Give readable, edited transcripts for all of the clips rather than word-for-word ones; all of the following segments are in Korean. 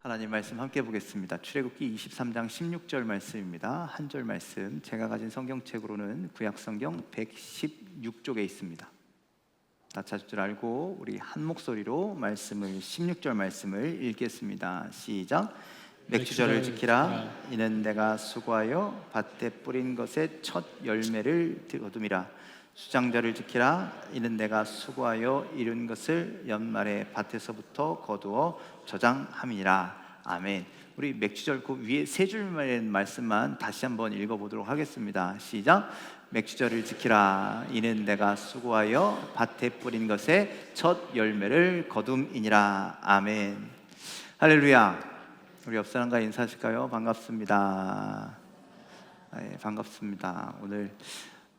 하나님 말씀 함께 보겠습니다. 출애굽기 23장 16절 말씀입니다. 한 절 말씀, 제가 가진 성경책으로는 구약성경 116쪽에 있습니다. 다 찾을 줄 알고 우리 한 목소리로 말씀을 16절 말씀을 읽겠습니다. 시작. 맥주절을 지키라. 이는 내가 수고하여 밭에 뿌린 것의 첫 열매를 거둠이라. 수장절을 지키라. 이는 내가 수고하여 이룬 것을 연말에 밭에서부터 거두어 저장함이니라. 아멘. 우리 맥주절 그 위에 세 줄의 말씀만 다시 한번 읽어보도록 하겠습니다. 시작. 맥주절을 지키라. 이는 내가 수고하여 밭에 뿌린 것의 첫 열매를 거둠이니라. 아멘. 할렐루야. 우리 옆 사람과 인사하실까요? 반갑습니다. 네, 반갑습니다. 오늘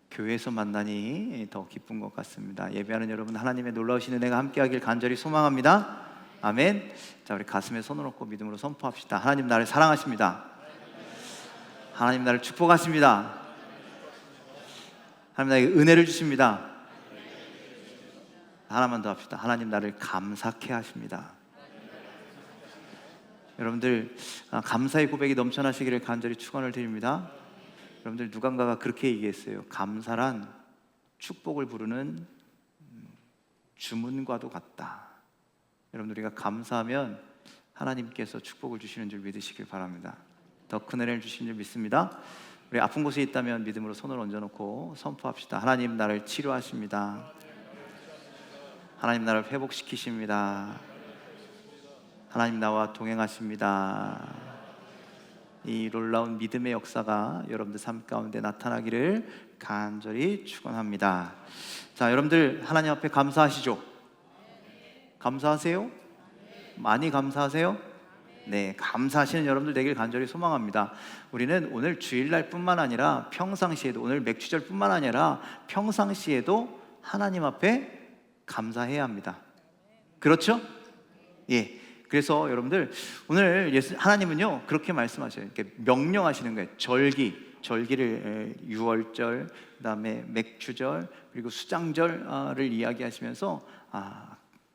교회에서 만나니 더 기쁜 것 같습니다. 예배하는 여러분, 하나님의 놀라우신 은혜가 함께하길 간절히 소망합니다. 아멘. 자, 우리 가슴에 손을 얹고 믿음으로 선포합시다. 하나님 나를 사랑하십니다. 하나님 나를 축복하십니다. 하나님 나에게 은혜를 주십니다. 하나만 더 합시다. 하나님 나를 감사케 하십니다. 여러분들 감사의 고백이 넘쳐나시기를 간절히 축원을 드립니다. 여러분들 누군가가 그렇게 얘기했어요. 감사란 축복을 부르는 주문과도 같다. 여러분들 우리가 감사하면 하나님께서 축복을 주시는 줄 믿으시길 바랍니다. 더 큰 은혜를 주시는 줄 믿습니다. 우리 아픈 곳에 있다면 믿음으로 손을 얹어놓고 선포합시다. 하나님 나를 치료하십니다. 하나님 나를 회복시키십니다. 하나님 나와 동행하십니다. 이 놀라운 믿음의 역사가 여러분들 삶 가운데 나타나기를 간절히 축원합니다. 자, 여러분들 하나님 앞에 감사하시죠? 감사하세요? 많이 감사하세요? 네, 감사하시는 여러분들 되길 간절히 소망합니다. 우리는 오늘 주일날 뿐만 아니라 평상시에도, 오늘 맥주절 뿐만 아니라 평상시에도 하나님 앞에 감사해야 합니다. 그렇죠? 예. 그래서 여러분들 오늘 하나님은요 그렇게 말씀하셔요. 이렇게 명령하시는 거예요. 절기를 유월절, 그다음에 맥주절, 그리고 수장절을 이야기하시면서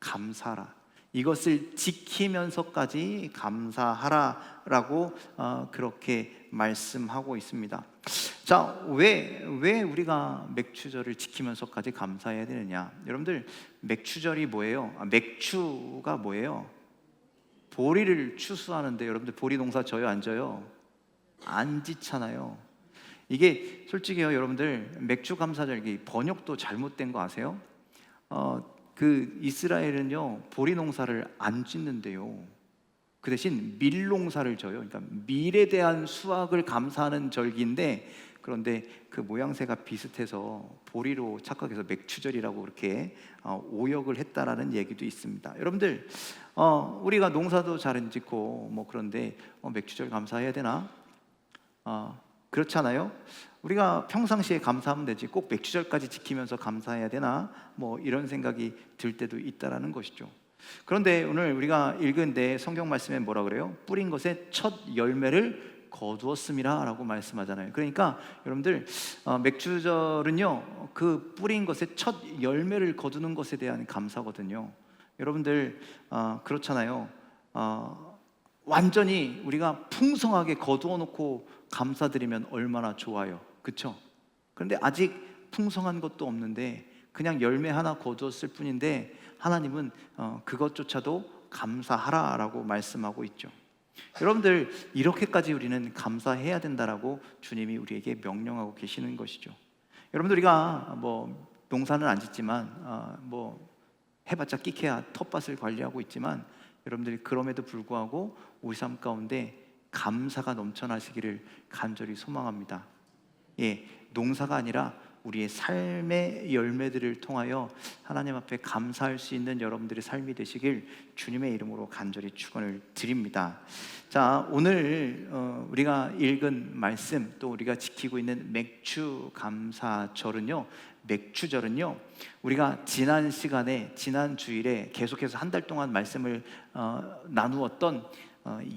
감사하라. 이것을 지키면서까지 감사하라라고 그렇게 말씀하고 있습니다. 자, 왜 우리가 맥주절을 지키면서까지 감사해야 되느냐? 여러분들 맥주절이 뭐예요? 맥주가 뭐예요? 보리를 추수하는데 여러분들 보리 농사 져요, 안 져요? 안 짓잖아요. 이게 솔직히요, 여러분들 맥주 감사절 이게 번역도 잘못된 거 아세요? 그 이스라엘은요 보리 농사를 안 짓는데요. 그 대신 밀 농사를 져요. 그러니까 밀에 대한 수확을 감사하는 절기인데, 그런데 그 모양새가 비슷해서 보리로 착각해서 맥주절이라고 그렇게 오역을 했다라는 얘기도 있습니다. 여러분들 우리가 농사도 잘 안 짓고 뭐 그런데 맥주절 감사해야 되나? 그렇잖아요. 우리가 평상시에 감사하면 되지 꼭 맥주절까지 지키면서 감사해야 되나? 뭐 이런 생각이 들 때도 있다라는 것이죠. 그런데 오늘 우리가 읽은데 성경 말씀에 뭐라 그래요? 뿌린 것의 첫 열매를 거두었음이라 라고 말씀하잖아요. 그러니까 여러분들 맥주절은요 그 뿌린 것의 첫 열매를 거두는 것에 대한 감사거든요. 여러분들 그렇잖아요. 완전히 우리가 풍성하게 거두어 놓고 감사드리면 얼마나 좋아요. 그렇죠? 그런데 아직 풍성한 것도 없는데 그냥 열매 하나 거두었을 뿐인데 하나님은 그것조차도 감사하라라고 말씀하고 있죠. 여러분들 이렇게까지 우리는 감사해야 된다라고 주님이 우리에게 명령하고 계시는 것이죠. 여러분들 우리가 뭐 농사는 안 짓지만 뭐 해봤자 끼케야 텃밭을 관리하고 있지만 여러분들이 그럼에도 불구하고 우리 삶 가운데 감사가 넘쳐나시기를 간절히 소망합니다. 예, 농사가 아니라 우리의 삶의 열매들을 통하여 하나님 앞에 감사할 수 있는 여러분들의 삶이 되시길 주님의 이름으로 간절히 축원을 드립니다. 자, 오늘 우리가 읽은 말씀, 또 우리가 지키고 있는 맥주 감사절은요, 맥주절은요, 우리가 지난 시간에, 지난 주일에 계속해서 한 달 동안 말씀을 나누었던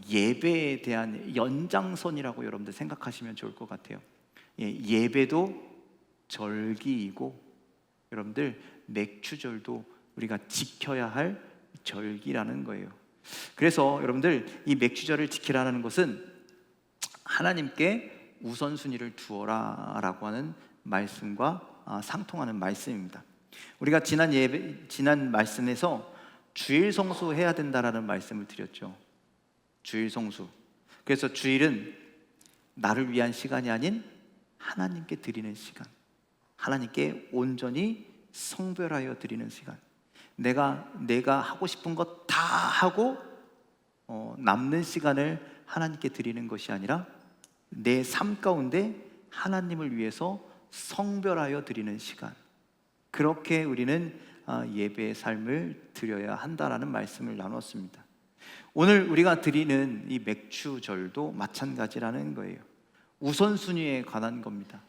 예배에 대한 연장선이라고 여러분들 생각하시면 좋을 것 같아요. 예, 예배도 절기이고 여러분들 맥주절도 우리가 지켜야 할 절기라는 거예요. 그래서 여러분들 이 맥주절을 지키라는 것은 하나님께 우선순위를 두어라라고 하는 말씀과 상통하는 말씀입니다. 우리가 지난 말씀에서 주일 성수해야 된다라는 말씀을 드렸죠. 주일 성수. 그래서 주일은 나를 위한 시간이 아닌 하나님께 드리는 시간, 하나님께 온전히 성별하여 드리는 시간. 내가 하고 싶은 것 다 하고 남는 시간을 하나님께 드리는 것이 아니라 내 삶 가운데 하나님을 위해서 성별하여 드리는 시간, 그렇게 우리는 예배의 삶을 드려야 한다라는 말씀을 나눴습니다. 오늘 우리가 드리는 이 맥주절도 마찬가지라는 거예요. 우선순위에 관한 겁니다.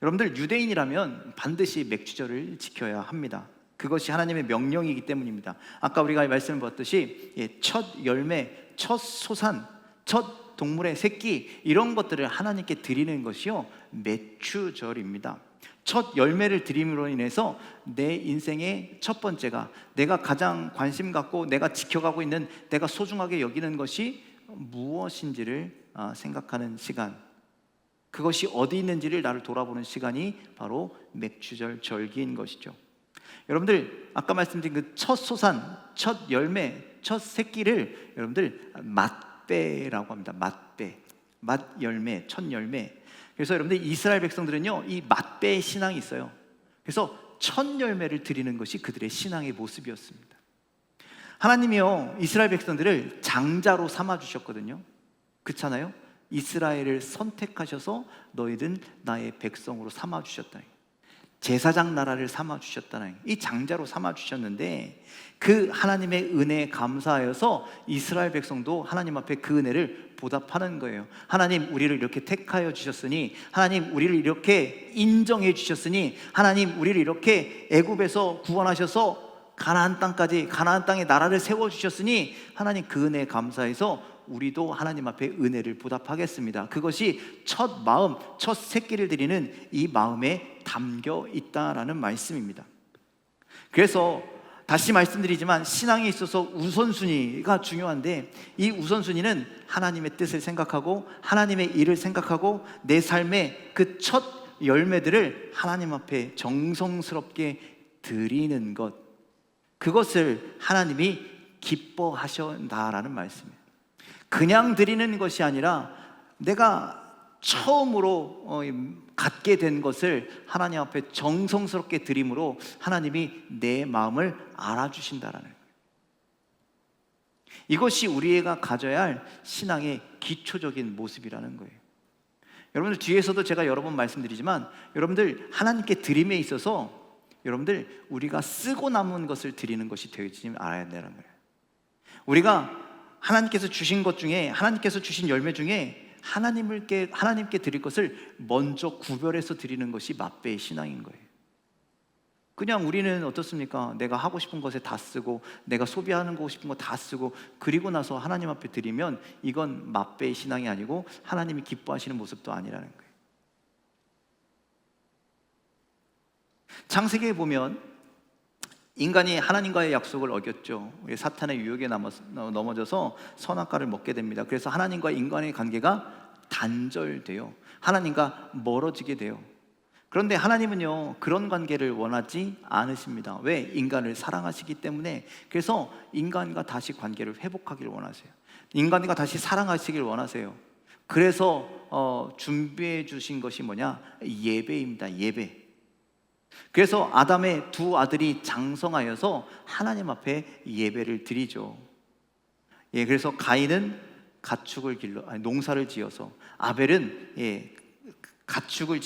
여러분들 유대인이라면 반드시 맥주절을 지켜야 합니다. 그것이 하나님의 명령이기 때문입니다. 아까 우리가 말씀을 봤듯이 첫 열매, 첫 소산, 첫 동물의 새끼, 이런 것들을 하나님께 드리는 것이요 맥주절입니다. 첫 열매를 드림으로 인해서 내 인생의 첫 번째가, 내가 가장 관심 갖고 내가 지켜가고 있는, 내가 소중하게 여기는 것이 무엇인지를 생각하는 시간, 그것이 어디 있는지를 나를 돌아보는 시간이 바로 맥주절 절기인 것이죠. 여러분들 아까 말씀드린 그 첫 소산, 첫 열매, 첫 새끼를 여러분들 맛배라고 합니다. 맛배, 맛 열매, 첫 열매. 그래서 여러분들 이스라엘 백성들은요 이 맛배의 신앙이 있어요. 그래서 첫 열매를 드리는 것이 그들의 신앙의 모습이었습니다. 하나님이요 이스라엘 백성들을 장자로 삼아 주셨거든요. 그렇잖아요. 이스라엘을 선택하셔서 너희는 나의 백성으로 삼아 주셨다. 제사장 나라를 삼아 주셨다는, 이 장자로 삼아 주셨는데 그 하나님의 은혜에 감사하여서 이스라엘 백성도 하나님 앞에 그 은혜를 보답하는 거예요. 하나님 우리를 이렇게 택하여 주셨으니, 하나님 우리를 이렇게 인정해 주셨으니, 하나님 우리를 이렇게 애굽에서 구원하셔서 가나안 땅까지, 가나안 땅에 나라를 세워 주셨으니 하나님 그 은혜에 감사해서 우리도 하나님 앞에 은혜를 보답하겠습니다. 그것이 첫 마음, 첫 새끼를 드리는 이 마음에 담겨 있다라는 말씀입니다. 그래서 다시 말씀드리지만 신앙에 있어서 우선순위가 중요한데, 이 우선순위는 하나님의 뜻을 생각하고 하나님의 일을 생각하고 내 삶의 그 첫 열매들을 하나님 앞에 정성스럽게 드리는 것, 그것을 하나님이 기뻐하신다라는 말씀이에요. 그냥 드리는 것이 아니라 내가 처음으로 갖게 된 것을 하나님 앞에 정성스럽게 드림으로 하나님이 내 마음을 알아주신다라는 거예요. 이것이 우리가 가져야 할 신앙의 기초적인 모습이라는 거예요. 여러분들 뒤에서도 제가 여러 번 말씀드리지만, 여러분들 하나님께 드림에 있어서 여러분들 우리가 쓰고 남은 것을 드리는 것이 되지 알아야 되는 거예요. 우리가 하나님께서 주신 것 중에, 하나님께서 주신 열매 중에 하나님께 드릴 것을 먼저 구별해서 드리는 것이 맛배의 신앙인 거예요. 그냥 우리는 어떻습니까? 내가 하고 싶은 것에 다 쓰고, 내가 소비하고 싶은 거 다 쓰고, 그리고 나서 하나님 앞에 드리면 이건 맛배의 신앙이 아니고 하나님이 기뻐하시는 모습도 아니라는 거예요. 창세기에 보면 인간이 하나님과의 약속을 어겼죠. 우리 사탄의 유혹에 넘어져서 선악과를 먹게 됩니다. 그래서 하나님과 인간의 관계가 단절돼요. 하나님과 멀어지게 돼요. 그런데 하나님은요 그런 관계를 원하지 않으십니다. 왜? 인간을 사랑하시기 때문에. 그래서 인간과 다시 관계를 회복하기를 원하세요. 인간과 다시 사랑하시길 원하세요. 그래서 준비해 주신 것이 뭐냐? 예배입니다. 예배. 그래서 아담의 두 아들이 장성하여서 하나님 앞에 예배를 드리죠. 그래서 가인은 농사를 지어서, 아벨은 가축을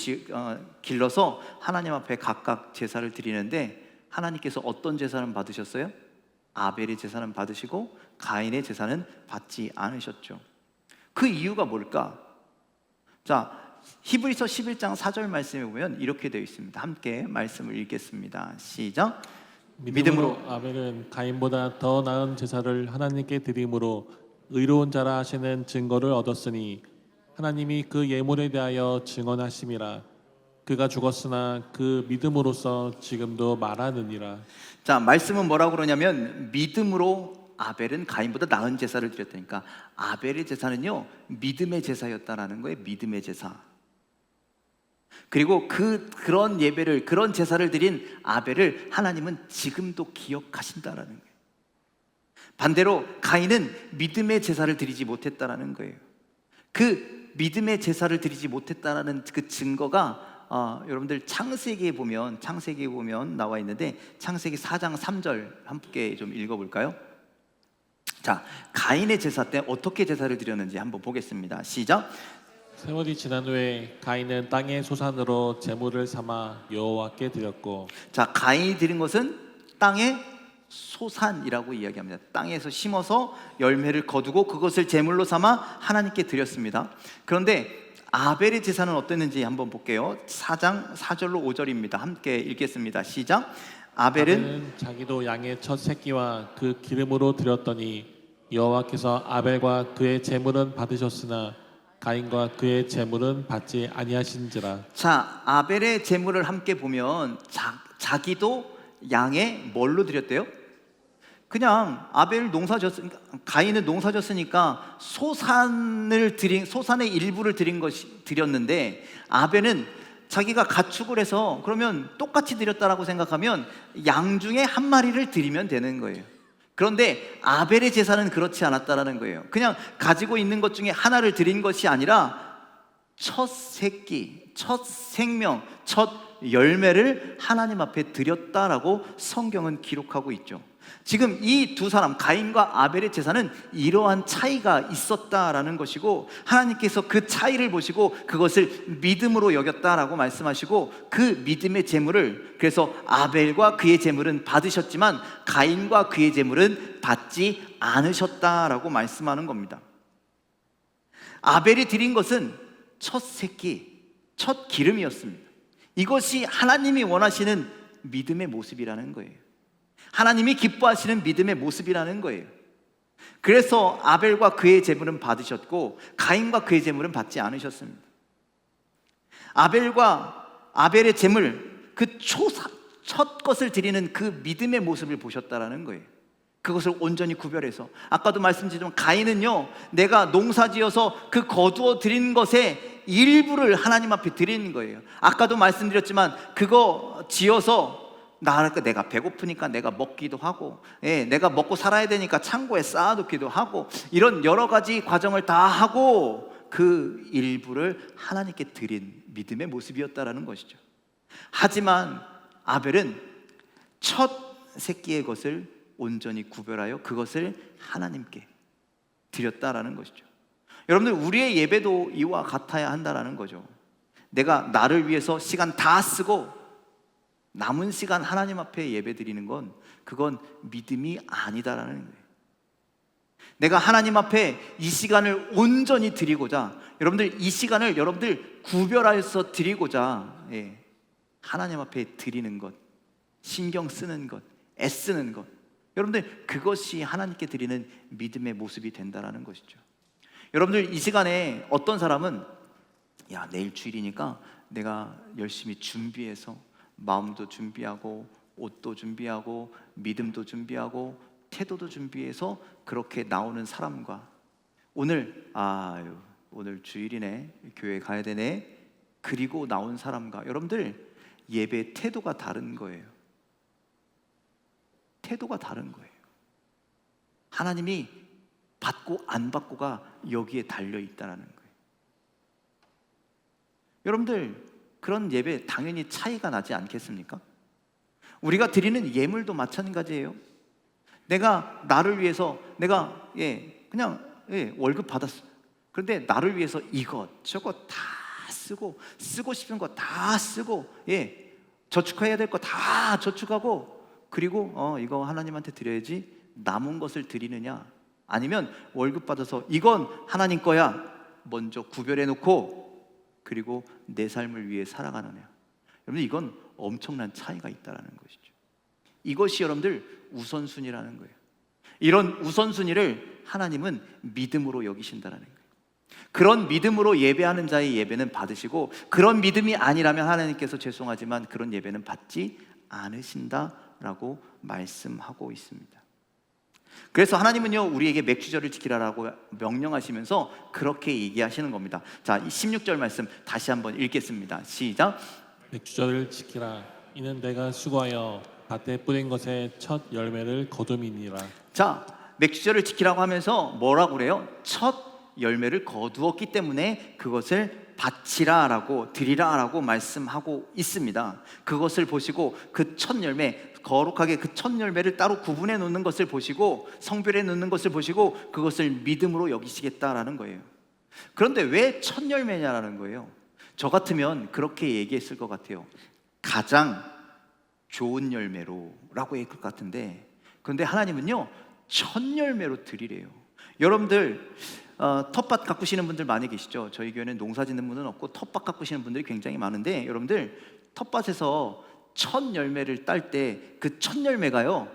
길러서 하나님 앞에 각각 제사를 드리는데, 하나님께서 어떤 제사는 받으셨어요? 아벨의 제사는 받으시고 가인의 제사는 받지 않으셨죠. 그 이유가 뭘까? 자, 히브리서 11장 4절 말씀에 보면 이렇게 되어 있습니다. 함께 말씀을 읽겠습니다. 시작. 믿음으로 아벨은 가인보다 더 나은 제사를 하나님께 드림으로 의로운 자라 하시는 증거를 얻었으니 하나님이 그 예물에 대하여 증언하심이라. 그가 죽었으나 그 믿음으로써 지금도 말하느니라. 자, 말씀은 뭐라고 그러냐면 믿음으로 아벨은 가인보다 나은 제사를 드렸다니까 아벨의 제사는요 믿음의 제사였다라는 거예요. 믿음의 제사. 그리고 그런 예배를, 그런 제사를 드린 아벨을 하나님은 지금도 기억하신다라는 거예요. 반대로 가인은 믿음의 제사를 드리지 못했다라는 거예요. 그 믿음의 제사를 드리지 못했다라는 그 증거가 여러분들 창세기에 보면 나와 있는데 창세기 4장 3절 함께 좀 읽어볼까요? 자, 가인의 제사 때 어떻게 제사를 드렸는지 한번 보겠습니다. 시작. 세월이 지난 후에 가인은 땅의 소산으로 제물을 삼아 여호와께 드렸고. 자, 가인이 드린 것은 땅의 소산이라고 이야기합니다. 땅에서 심어서 열매를 거두고 그것을 제물로 삼아 하나님께 드렸습니다. 그런데 아벨의 제사는 어땠는지 한번 볼게요. 4장 4절로 5절입니다. 함께 읽겠습니다. 시작. 아벨은 자기도 양의 첫 새끼와 그 기름으로 드렸더니 여호와께서 아벨과 그의 제물은 받으셨으나 가인과 그의 제물은 받지 아니하신지라. 자, 아벨의 제물을 함께 보면 자기도 양의 뭘로 드렸대요? 그냥 아벨 가인은 농사졌으니까 소산의 일부를 드렸는데 아벨은 자기가 가축을 해서 그러면 똑같이 드렸다라고 생각하면 양 중에 한 마리를 드리면 되는 거예요. 그런데 아벨의 제사는 그렇지 않았다라는 거예요. 그냥 가지고 있는 것 중에 하나를 드린 것이 아니라 첫 새끼, 첫 생명, 첫 열매를 하나님 앞에 드렸다라고 성경은 기록하고 있죠. 지금 이 두 사람 가인과 아벨의 제사는 이러한 차이가 있었다라는 것이고 하나님께서 그 차이를 보시고 그것을 믿음으로 여겼다라고 말씀하시고 그 믿음의 제물을 그래서 아벨과 그의 제물은 받으셨지만 가인과 그의 제물은 받지 않으셨다라고 말씀하는 겁니다. 아벨이 드린 것은 첫 새끼, 첫 기름이었습니다. 이것이 하나님이 원하시는 믿음의 모습이라는 거예요. 하나님이 기뻐하시는 믿음의 모습이라는 거예요. 그래서 아벨과 그의 제물은 받으셨고 가인과 그의 제물은 받지 않으셨습니다. 아벨의 제물, 첫 것을 드리는 그 믿음의 모습을 보셨다라는 거예요. 그것을 온전히 구별해서 아까도 말씀드렸지만 가인은요 내가 농사지어서 그 거두어 드린 것의 일부를 하나님 앞에 드리는 거예요. 아까도 말씀드렸지만 그거 지어서 내가 배고프니까 내가 먹기도 하고 내가 먹고 살아야 되니까 창고에 쌓아놓기도 하고 이런 여러 가지 과정을 다 하고 그 일부를 하나님께 드린 믿음의 모습이었다라는 것이죠. 하지만 아벨은 첫 새끼의 것을 온전히 구별하여 그것을 하나님께 드렸다라는 것이죠. 여러분들 우리의 예배도 이와 같아야 한다라는 거죠. 내가 나를 위해서 시간 다 쓰고 남은 시간 하나님 앞에 예배 드리는 건 그건 믿음이 아니다라는 거예요. 내가 하나님 앞에 이 시간을 온전히 드리고자 여러분들 이 시간을 여러분들 구별해서 드리고자 하나님 앞에 드리는 것, 신경 쓰는 것, 애쓰는 것 여러분들 그것이 하나님께 드리는 믿음의 모습이 된다라는 것이죠. 여러분들 이 시간에 어떤 사람은 내일 주일이니까 내가 열심히 준비해서 마음도 준비하고 옷도 준비하고 믿음도 준비하고 태도도 준비해서 그렇게 나오는 사람과 오늘 주일이네 교회 가야 되네 그리고 나온 사람과 여러분들 예배 태도가 다른 거예요. 태도가 다른 거예요. 하나님이 받고 안 받고가 여기에 달려 있다는 거예요. 여러분들 그런 예배 당연히 차이가 나지 않겠습니까? 우리가 드리는 예물도 마찬가지예요. 내가 나를 위해서 내가 그냥 월급 받았어. 그런데 나를 위해서 이것저것 다 쓰고 싶은 거 다 쓰고 저축해야 될 거 다 저축하고 그리고 이거 하나님한테 드려야지 남은 것을 드리느냐 아니면 월급 받아서 이건 하나님 거야 먼저 구별해 놓고 그리고 내 삶을 위해 살아가느냐. 여러분 이건 엄청난 차이가 있다는 것이죠. 이것이 여러분들 우선순위라는 거예요. 이런 우선순위를 하나님은 믿음으로 여기신다는 거예요. 그런 믿음으로 예배하는 자의 예배는 받으시고 그런 믿음이 아니라면 하나님께서 죄송하지만 그런 예배는 받지 않으신다라고 말씀하고 있습니다. 그래서 하나님은요 우리에게 맥주절을 지키라라고 명령하시면서 그렇게 얘기하시는 겁니다. 자, 이 16절 말씀 다시 한번 읽겠습니다. 시작. 맥주절을 지키라. 이는 내가 수고하여 밭에 뿌린 것의 첫 열매를 거둠이니라. 자, 맥주절을 지키라고 하면서 뭐라고 그래요? 첫 열매를 거두었기 때문에 그것을 바치라라고 드리라라고 말씀하고 있습니다. 그것을 보시고 그 첫 열매, 거룩하게 그 첫 열매를 따로 구분해 놓는 것을 보시고 성별해 놓는 것을 보시고 그것을 믿음으로 여기시겠다라는 거예요. 그런데 왜 첫 열매냐라는 거예요. 저 같으면 그렇게 얘기했을 것 같아요. 가장 좋은 열매로라고 얘기할 것 같은데, 그런데 하나님은요 첫 열매로 드리래요. 여러분들 텃밭 가꾸시는 분들 많이 계시죠? 저희 교회는 농사 짓는 분은 없고 텃밭 가꾸시는 분들이 굉장히 많은데, 여러분들 텃밭에서 첫 열매를 딸 때 그 첫 열매가요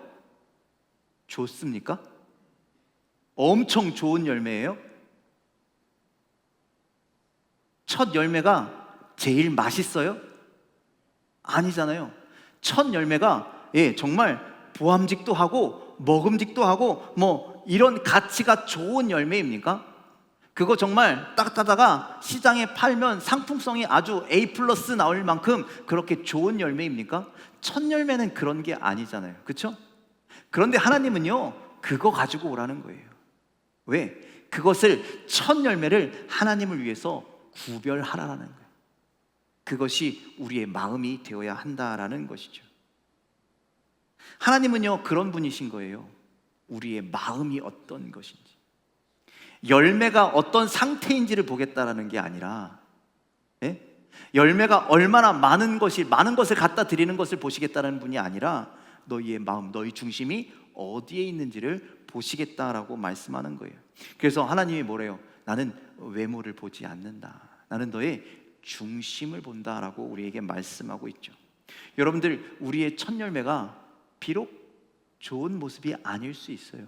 좋습니까? 엄청 좋은 열매예요? 첫 열매가 제일 맛있어요? 아니잖아요. 첫 열매가 정말 보암직도 하고 먹음직도 하고 뭐 이런 가치가 좋은 열매입니까? 그거 정말 딱 따다가 시장에 팔면 상품성이 아주 A 플러스 나올 만큼 그렇게 좋은 열매입니까? 첫 열매는 그런 게 아니잖아요. 그렇죠? 그런데 하나님은요 그거 가지고 오라는 거예요. 왜? 그것을 첫 열매를 하나님을 위해서 구별하라는 거예요. 그것이 우리의 마음이 되어야 한다라는 것이죠. 하나님은요 그런 분이신 거예요. 우리의 마음이 어떤 것인지, 열매가 어떤 상태인지를 보겠다라는 게 아니라, 열매가 얼마나 많은 것을 갖다 드리는 것을 보시겠다는 분이 아니라 너희의 마음, 너희 중심이 어디에 있는지를 보시겠다라고 말씀하는 거예요. 그래서 하나님이 뭐래요? 나는 외모를 보지 않는다. 나는 너의 중심을 본다라고 우리에게 말씀하고 있죠. 여러분들, 우리의 첫 열매가 비록 좋은 모습이 아닐 수 있어요.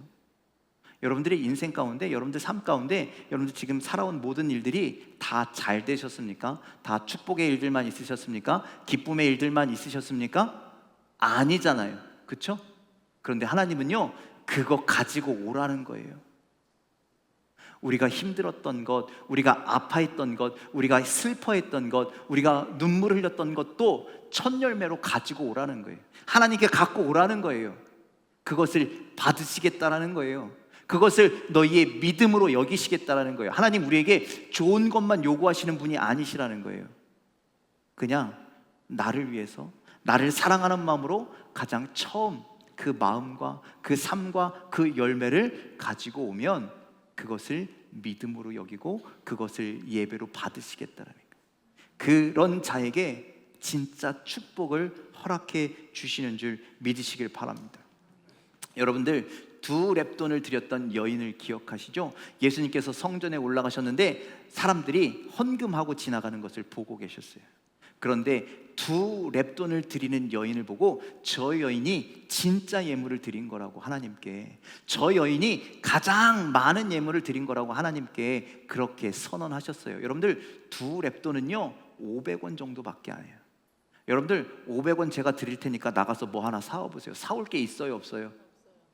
여러분들의 인생 가운데, 여러분들 삶 가운데, 여러분들 지금 살아온 모든 일들이 다 잘 되셨습니까? 다 축복의 일들만 있으셨습니까? 기쁨의 일들만 있으셨습니까? 아니잖아요. 그렇죠? 그런데 하나님은요 그거 가지고 오라는 거예요. 우리가 힘들었던 것, 우리가 아파했던 것, 우리가 슬퍼했던 것, 우리가 눈물을 흘렸던 것도 첫 열매로 가지고 오라는 거예요. 하나님께 갖고 오라는 거예요. 그것을 받으시겠다라는 거예요. 그것을 너희의 믿음으로 여기시겠다라는 거예요. 하나님 우리에게 좋은 것만 요구하시는 분이 아니시라는 거예요. 그냥 나를 위해서, 나를 사랑하는 마음으로 가장 처음 그 마음과 그 삶과 그 열매를 가지고 오면 그것을 믿음으로 여기고 그것을 예배로 받으시겠다라는 거예요. 그런 자에게 진짜 축복을 허락해 주시는 줄 믿으시길 바랍니다. 여러분들, 두 렙돈을 드렸던 여인을 기억하시죠? 예수님께서 성전에 올라가셨는데 사람들이 헌금하고 지나가는 것을 보고 계셨어요. 그런데 두 렙돈을 드리는 여인을 보고 저 여인이 진짜 예물을 드린 거라고 하나님께, 저 여인이 가장 많은 예물을 드린 거라고 하나님께 그렇게 선언하셨어요. 여러분들, 두 렙돈은요 500원 정도밖에 안 해요. 여러분들, 500원 제가 드릴 테니까 나가서 뭐 하나 사와보세요. 사올 게 있어요, 없어요?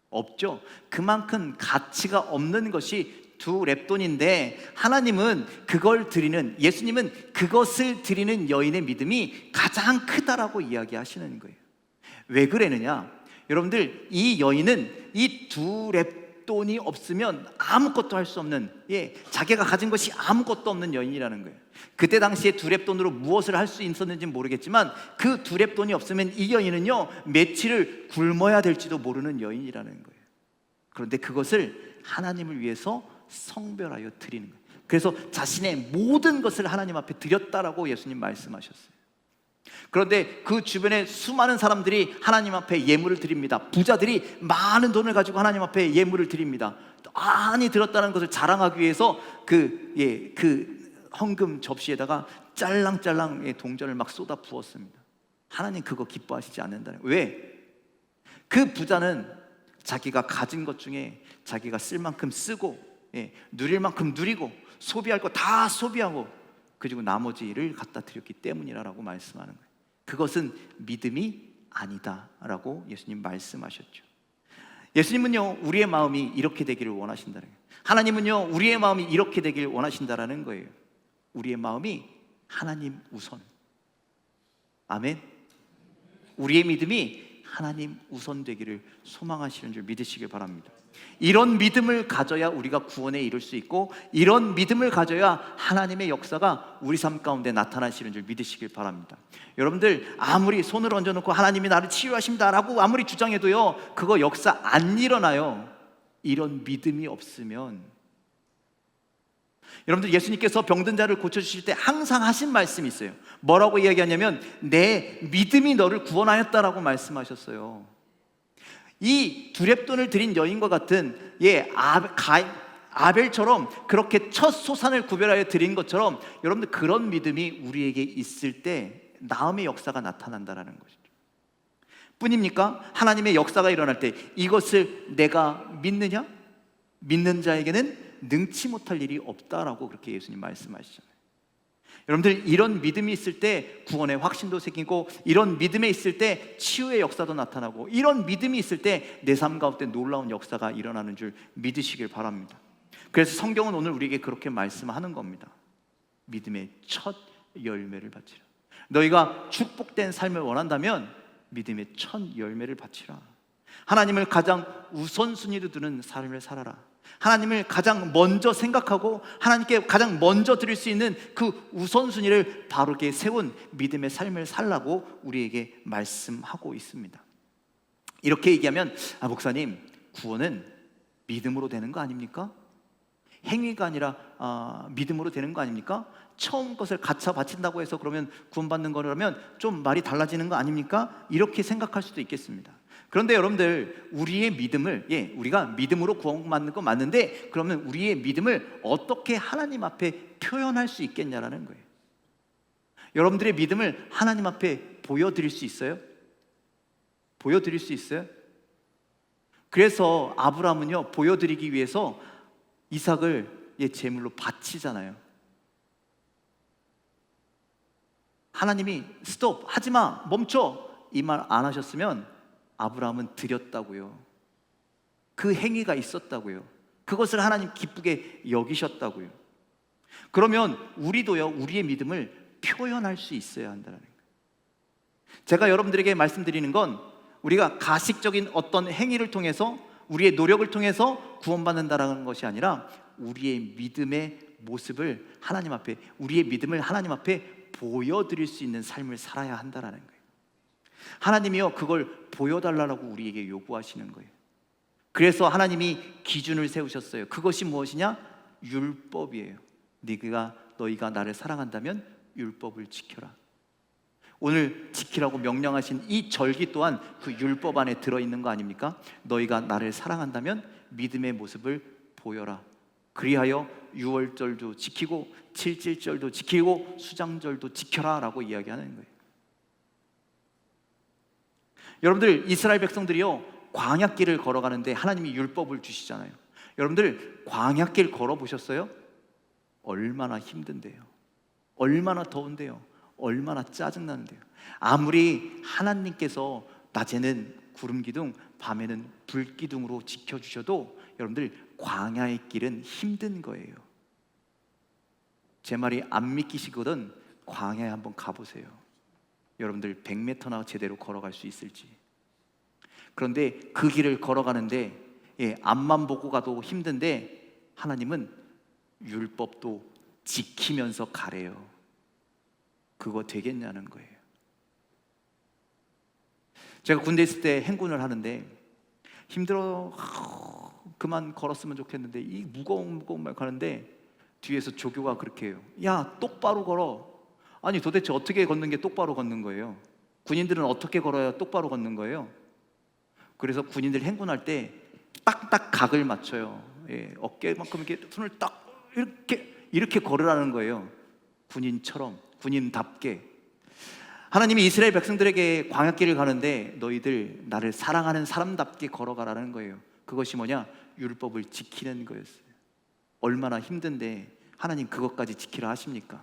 없죠. 그만큼 가치가 없는 것이 두 렙돈인데, 하나님은 그걸 드리는, 예수님은 그것을 드리는 여인의 믿음이 가장 크다라고 이야기하시는 거예요. 왜 그러느냐? 여러분들, 이 여인은 이 두 렙돈이 없으면 아무것도 할 수 없는, 자기가 가진 것이 아무것도 없는 여인이라는 거예요. 그때 당시에 두 렙돈으로 무엇을 할 수 있었는지 모르겠지만 그 두 렙돈이 없으면 이 여인은요 며칠을 굶어야 될지도 모르는 여인이라는 거예요. 그런데 그것을 하나님을 위해서 성별하여 드리는 거예요. 그래서 자신의 모든 것을 하나님 앞에 드렸다라고 예수님 말씀하셨어요. 그런데 그 주변에 수많은 사람들이 하나님 앞에 예물을 드립니다. 부자들이 많은 돈을 가지고 하나님 앞에 예물을 드립니다. 많이 들었다는 것을 자랑하기 위해서 그 헌금 접시에다가 짤랑짤랑 동전을 막 쏟아 부었습니다. 하나님 그거 기뻐하시지 않는다는 거예요. 왜? 그 부자는 자기가 가진 것 중에 자기가 쓸 만큼 쓰고, 누릴 만큼 누리고, 소비할 거 다 소비하고, 그리고 나머지를 갖다 드렸기 때문이라고 말씀하는 거예요. 그것은 믿음이 아니다라고 예수님 말씀하셨죠. 예수님은요, 우리의 마음이 이렇게 되기를 원하신다는 거예요. 하나님은요, 우리의 마음이 이렇게 되기를 원하신다라는 거예요. 우리의 마음이 하나님 우선. 아멘. 우리의 믿음이 하나님 우선 되기를 소망하시는 줄 믿으시길 바랍니다. 이런 믿음을 가져야 우리가 구원에 이룰 수 있고, 이런 믿음을 가져야 하나님의 역사가 우리 삶 가운데 나타나시는 줄 믿으시길 바랍니다. 여러분들, 아무리 손을 얹어놓고 하나님이 나를 치유하신다라고 아무리 주장해도요, 그거 역사 안 일어나요. 이런 믿음이 없으면. 여러분들, 예수님께서 병든 자를 고쳐주실 때 항상 하신 말씀이 있어요. 뭐라고 이야기하냐면, 내 믿음이 너를 구원하였다라고 말씀하셨어요. 이 두렙돈을 드린 여인과 같은 아벨처럼 그렇게 첫 소산을 구별하여 드린 것처럼, 여러분들 그런 믿음이 우리에게 있을 때 나음의 역사가 나타난다는 것이죠. 뿐입니까? 하나님의 역사가 일어날 때 이것을 내가 믿느냐? 믿는 자에게는 능치 못할 일이 없다라고 그렇게 예수님 말씀하시잖아요. 여러분들, 이런 믿음이 있을 때 구원의 확신도 생기고, 이런 믿음에 있을 때 치유의 역사도 나타나고, 이런 믿음이 있을 때 내 삶 가운데 놀라운 역사가 일어나는 줄 믿으시길 바랍니다. 그래서 성경은 오늘 우리에게 그렇게 말씀하는 겁니다. 믿음의 첫 열매를 바치라. 너희가 축복된 삶을 원한다면 믿음의 첫 열매를 바치라. 하나님을 가장 우선순위로 두는 삶을 살아라. 하나님을 가장 먼저 생각하고 하나님께 가장 먼저 드릴 수 있는 그 우선순위를 바르게 세운 믿음의 삶을 살라고 우리에게 말씀하고 있습니다. 이렇게 얘기하면, 목사님, 구원은 믿음으로 되는 거 아닙니까? 행위가 아니라 믿음으로 되는 거 아닙니까? 처음 것을 가차 바친다고 해서 그러면 구원받는 거라면 좀 말이 달라지는 거 아닙니까? 이렇게 생각할 수도 있겠습니다. 그런데 여러분들, 우리의 믿음을, 우리가 믿음으로 구원받는 거 맞는데, 그러면 우리의 믿음을 어떻게 하나님 앞에 표현할 수 있겠냐라는 거예요. 여러분들의 믿음을 하나님 앞에 보여드릴 수 있어요? 보여드릴 수 있어요? 그래서 아브라함은요, 보여드리기 위해서 이삭을 제물로 바치잖아요. 하나님이 스톱, 하지마, 멈춰, 이 말 안 하셨으면 아브라함은 드렸다고요. 그 행위가 있었다고요. 그것을 하나님 기쁘게 여기셨다고요. 그러면 우리도요, 우리의 믿음을 표현할 수 있어야 한다는 거예요. 제가 여러분들에게 말씀드리는 건, 우리가 가식적인 어떤 행위를 통해서, 우리의 노력을 통해서 구원받는다라는 것이 아니라, 우리의 믿음의 모습을 하나님 앞에, 우리의 믿음을 하나님 앞에 보여드릴 수 있는 삶을 살아야 한다라는 거예요. 하나님이요, 그걸 보여달라고 우리에게 요구하시는 거예요. 그래서 하나님이 기준을 세우셨어요. 그것이 무엇이냐? 율법이에요. 너희가 나를 사랑한다면 율법을 지켜라. 오늘 지키라고 명령하신 이 절기 또한 그 율법 안에 들어있는 거 아닙니까? 너희가 나를 사랑한다면 믿음의 모습을 보여라. 그리하여 유월절도 지키고 칠칠절도 지키고 수장절도 지켜라 라고 이야기하는 거예요. 여러분들, 이스라엘 백성들이요, 광야길을 걸어가는데 하나님이 율법을 주시잖아요. 여러분들, 광야길 걸어보셨어요? 얼마나 힘든데요. 얼마나 더운데요. 얼마나 짜증나는데요. 아무리 하나님께서 낮에는 구름기둥, 밤에는 불기둥으로 지켜주셔도 여러분들, 광야의 길은 힘든 거예요. 제 말이 안 믿기시거든 광야에 한번 가보세요. 여러분들 100m나 제대로 걸어갈 수 있을지. 그런데 그 길을 걸어가는데 앞만 보고 가도 힘든데, 하나님은 율법도 지키면서 가래요. 그거 되겠냐는 거예요. 제가 군대 있을 때 행군을 하는데 힘들어, 그만 걸었으면 좋겠는데, 이 무거운 말 가는데 뒤에서 조교가 그렇게 해요. 야, 똑바로 걸어. 아니, 도대체 어떻게 걷는 게 똑바로 걷는 거예요? 군인들은 어떻게 걸어야 똑바로 걷는 거예요? 그래서 군인들 행군할 때 딱딱 각을 맞춰요. 어깨만큼 이렇게 손을 딱 이렇게 걸으라는 거예요. 군인처럼, 군인답게. 하나님이 이스라엘 백성들에게 광야길을 가는데 너희들 나를 사랑하는 사람답게 걸어가라는 거예요. 그것이 뭐냐? 율법을 지키는 거였어요. 얼마나 힘든데 하나님 그것까지 지키라 하십니까?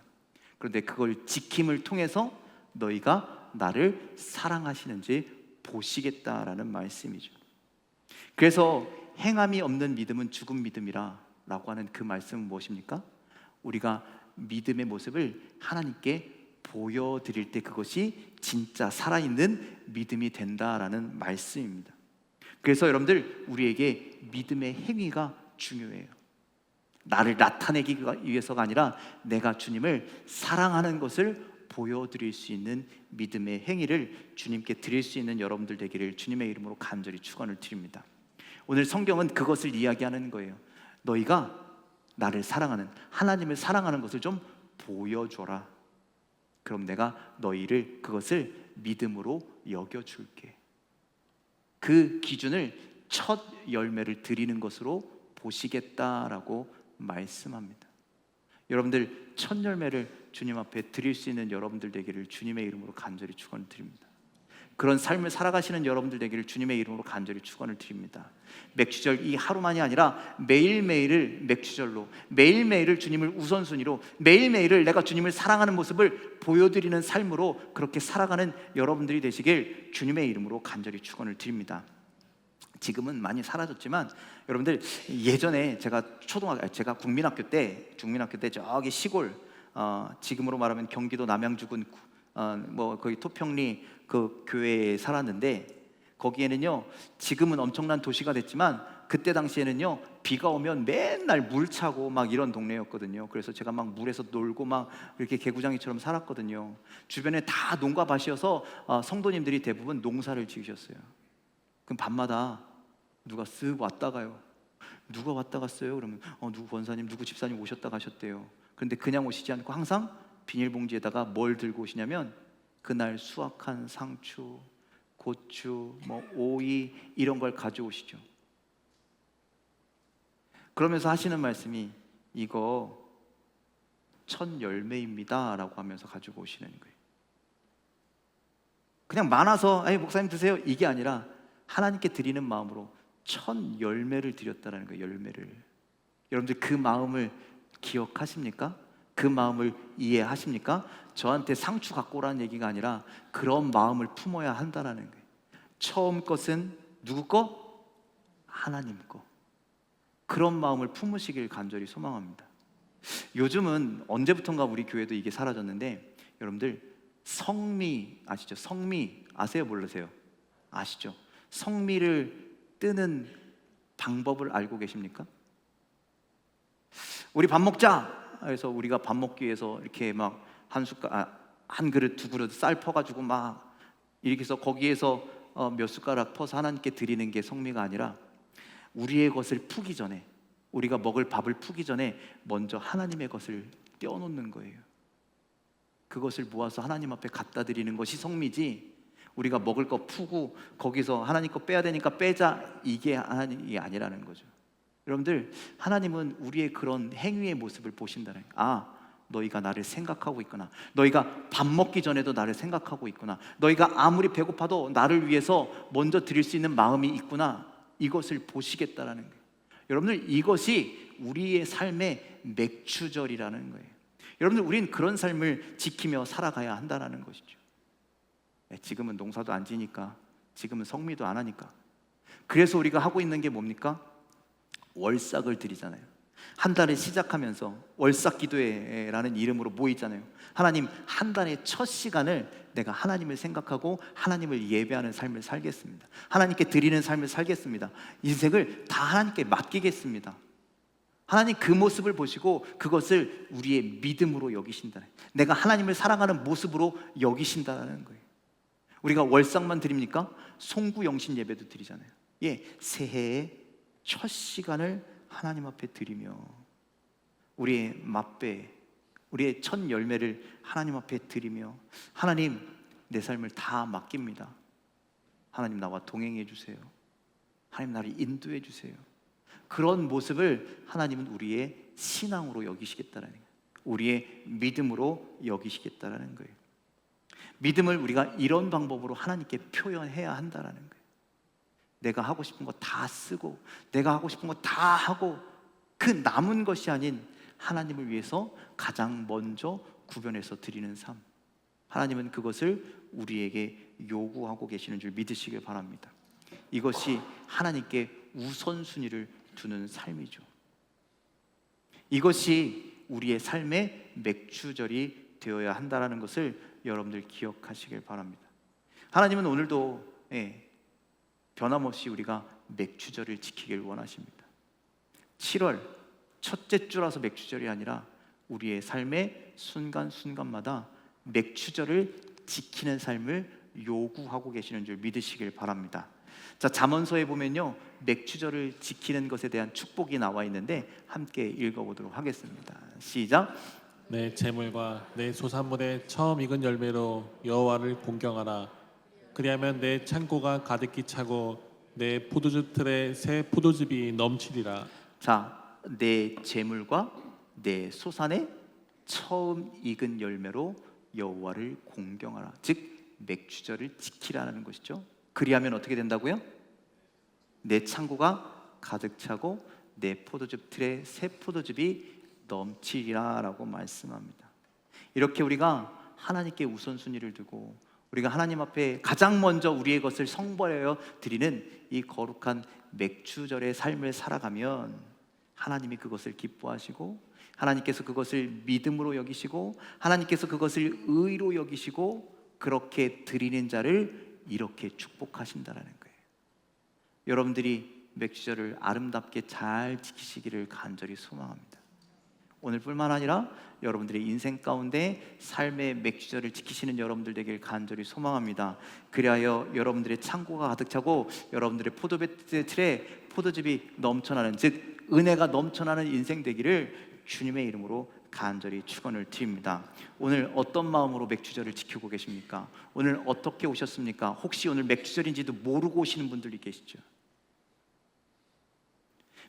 그런데 그걸 지킴을 통해서 너희가 나를 사랑하시는지 보시겠다라는 말씀이죠. 그래서 행함이 없는 믿음은 죽은 믿음이라 라고 하는 그 말씀은 무엇입니까? 우리가 믿음의 모습을 하나님께 보여드릴 때 그것이 진짜 살아있는 믿음이 된다라는 말씀입니다. 그래서 여러분들, 우리에게 믿음의 행위가 중요해요. 나를 나타내기 위해서가 아니라 내가 주님을 사랑하는 것을 보여드릴 수 있는 믿음의 행위를 주님께 드릴 수 있는 여러분들 되기를 주님의 이름으로 간절히 축원을 드립니다. 오늘 성경은 그것을 이야기하는 거예요. 너희가 나를 사랑하는, 하나님을 사랑하는 것을 좀 보여줘라. 그럼 내가 너희를 그것을 믿음으로 여겨줄게. 그 기준을 첫 열매를 드리는 것으로 보시겠다라고 말씀합니다. 여러분들, 첫 열매를 주님 앞에 드릴 수 있는 여러분들 되기를 주님의 이름으로 간절히 축원을 드립니다. 그런 삶을 살아가시는 여러분들 되기를 주님의 이름으로 간절히 축원을 드립니다. 맥주절 이 하루만이 아니라 매일매일을 맥주절로, 매일매일을 주님을 우선순위로, 매일매일을 내가 주님을 사랑하는 모습을 보여드리는 삶으로 그렇게 살아가는 여러분들이 되시길 주님의 이름으로 간절히 축원을 드립니다. 지금은 많이 사라졌지만 여러분들, 예전에 제가 국민학교 때 저기 시골, 지금으로 말하면 경기도 남양주군 거기 토평리 그 교회에 살았는데, 거기에는요, 지금은 엄청난 도시가 됐지만 그때 당시에는요, 비가 오면 맨날 물 차고 막 이런 동네였거든요. 그래서 제가 막 물에서 놀고 막 이렇게 개구장이처럼 살았거든요. 주변에 다 농가 밭이어서 성도님들이 대부분 농사를 지으셨어요. 그럼 밤마다 누가 쓱 왔다가요. 누가 왔다 갔어요? 그러면 누구 권사님, 누구 집사님 오셨다 가셨대요. 그런데 그냥 오시지 않고 항상 비닐봉지에다가 뭘 들고 오시냐면 그날 수확한 상추, 고추, 오이 이런 걸 가져오시죠. 그러면서 하시는 말씀이 이거 첫 열매입니다 라고 하면서 가지고 오시는 거예요. 그냥 많아서 목사님 드세요 이게 아니라 하나님께 드리는 마음으로 첫 열매를 드렸다라는 거예요. 열매를. 여러분들, 그 마음을 기억하십니까? 그 마음을 이해하십니까? 저한테 상추 갖고 오라는 얘기가 아니라 그런 마음을 품어야 한다는 거예요. 처음 것은 누구 거? 하나님 거. 그런 마음을 품으시길 간절히 소망합니다. 요즘은 언제부턴가 우리 교회도 이게 사라졌는데, 여러분들, 성미 아시죠? 성미 아세요? 모르세요? 아시죠? 성미를 뜨는 방법을 알고 계십니까? 우리 밥 먹자. 그래서 우리가 밥 먹기 위해서 이렇게 막 한 그릇 두 그릇 쌀 퍼가지고 막 이렇게 해서 거기에서 몇 숟가락 퍼서 하나님께 드리는 게 성미가 아니라, 우리의 것을 푸기 전에, 우리가 먹을 밥을 푸기 전에 먼저 하나님의 것을 떼어놓는 거예요. 그것을 모아서 하나님 앞에 갖다 드리는 것이 성미지, 우리가 먹을 거 푸고 거기서 하나님 거 빼야 되니까 빼자, 이게 하나님이 아니라는 거죠. 여러분들, 하나님은 우리의 그런 행위의 모습을 보신다는 거예요. 너희가 나를 생각하고 있구나. 너희가 밥 먹기 전에도 나를 생각하고 있구나. 너희가 아무리 배고파도 나를 위해서 먼저 드릴 수 있는 마음이 있구나. 이것을 보시겠다라는 거예요. 여러분들, 이것이 우리의 삶의 맥주절이라는 거예요. 여러분들, 우리는 그런 삶을 지키며 살아가야 한다는 것이죠. 지금은 농사도 안 지니까, 지금은 성미도 안 하니까. 그래서 우리가 하고 있는 게 뭡니까? 월삭을 드리잖아요. 한 달에 시작하면서 월삭 기도회라는 이름으로 모이잖아요. 하나님, 한 달의 첫 시간을 내가 하나님을 생각하고 하나님을 예배하는 삶을 살겠습니다. 하나님께 드리는 삶을 살겠습니다. 인생을 다 하나님께 맡기겠습니다. 하나님 그 모습을 보시고 그것을 우리의 믿음으로 여기신다는, 내가 하나님을 사랑하는 모습으로 여기신다는 거예요. 우리가 월삭만 드립니까? 송구영신 예배도 드리잖아요. 새해의 첫 시간을 하나님 앞에 드리며 우리의 맛배, 우리의 첫 열매를 하나님 앞에 드리며, 하나님, 내 삶을 다 맡깁니다. 하나님, 나와 동행해 주세요. 하나님, 나를 인도해 주세요. 그런 모습을 하나님은 우리의 신앙으로 여기시겠다는 거예요. 우리의 믿음으로 여기시겠다는 거예요. 믿음을 우리가 이런 방법으로 하나님께 표현해야 한다는 거예요. 내가 하고 싶은 거 다 쓰고, 내가 하고 싶은 거 다 하고, 그 남은 것이 아닌 하나님을 위해서 가장 먼저 구별해서 드리는 삶. 하나님은 그것을 우리에게 요구하고 계시는 줄 믿으시길 바랍니다. 이것이 하나님께 우선순위를 두는 삶이죠. 이것이 우리의 삶의 맥추절이 되어야 한다는 것을 여러분들 기억하시길 바랍니다. 하나님은 오늘도 변함없이 우리가 맥추절을 지키길 원하십니다. 7월 첫째 주라서 맥추절이 아니라 우리의 삶의 순간순간마다 맥추절을 지키는 삶을 요구하고 계시는 줄 믿으시길 바랍니다. 자, 잠언서에 보면요, 맥추절을 지키는 것에 대한 축복이 나와 있는데 함께 읽어보도록 하겠습니다. 시작. 내 재물과 내 소산물의 처음 익은 열매로 여호와를 공경하라. 그리하면 내 창고가 가득히 차고 내 포도즙 틀에 새 포도즙이 넘치리라. 자, 내 재물과 내 소산의 처음 익은 열매로 여호와를 공경하라. 즉 맥추절을 지키라는 것이죠. 그리하면 어떻게 된다고요? 내 창고가 가득 차고 내 포도즙 틀에 새 포도즙이 넘치리라라고 말씀합니다. 이렇게 우리가 하나님께 우선순위를 두고 우리가 하나님 앞에 가장 먼저 우리의 것을 성벌하여 드리는 이 거룩한 맥추절의 삶을 살아가면 하나님이 그것을 기뻐하시고 하나님께서 그것을 믿음으로 여기시고 하나님께서 그것을 의로 여기시고 그렇게 드리는 자를 이렇게 축복하신다라는 거예요. 여러분들이 맥추절을 아름답게 잘 지키시기를 간절히 소망합니다. 오늘뿐만 아니라 여러분들의 인생 가운데 삶의 맥추절을 지키시는 여러분들 되길 간절히 소망합니다. 그리하여 여러분들의 창고가 가득 차고 여러분들의 포도밭 틀에 포도즙이 넘쳐나는, 즉 은혜가 넘쳐나는 인생 되기를 주님의 이름으로 간절히 축원을 드립니다. 오늘 어떤 마음으로 맥추절을 지키고 계십니까? 오늘 어떻게 오셨습니까? 혹시 오늘 맥추절인지도 모르고 오시는 분들이 계시죠?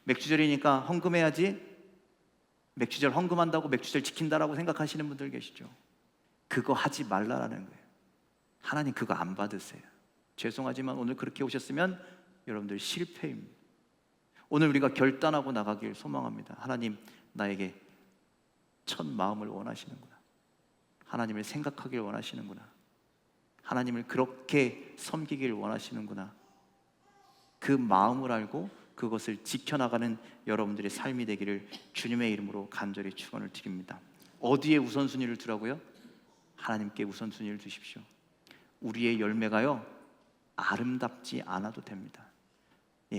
맥추절이니까 헌금해야지, 맥추절 헌금한다고 맥추절 지킨다라고 생각하시는 분들 계시죠? 그거 하지 말라라는 거예요. 하나님 그거 안 받으세요. 죄송하지만 오늘 그렇게 오셨으면 여러분들 실패입니다. 오늘 우리가 결단하고 나가길 소망합니다. 하나님, 나에게 첫 마음을 원하시는구나. 하나님을 생각하길 원하시는구나. 하나님을 그렇게 섬기길 원하시는구나. 그 마음을 알고 그것을 지켜나가는 여러분들의 삶이 되기를 주님의 이름으로 간절히 축원을 드립니다. 어디에 우선순위를 두라고요? 하나님께 우선순위를 두십시오. 우리의 열매가요, 아름답지 않아도 됩니다.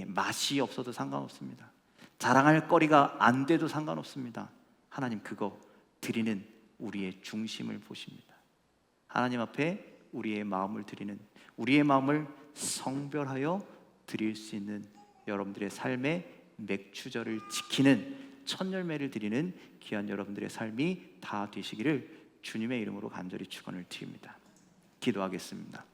맛이 없어도 상관없습니다. 자랑할 거리가 안 돼도 상관없습니다. 하나님 그거 드리는 우리의 중심을 보십니다. 하나님 앞에 우리의 마음을 드리는, 우리의 마음을 성별하여 드릴 수 있는 여러분들의 삶의 맥추절을 지키는 첫 열매를 드리는 귀한 여러분들의 삶이 다 되시기를 주님의 이름으로 간절히 축원을 드립니다. 기도하겠습니다.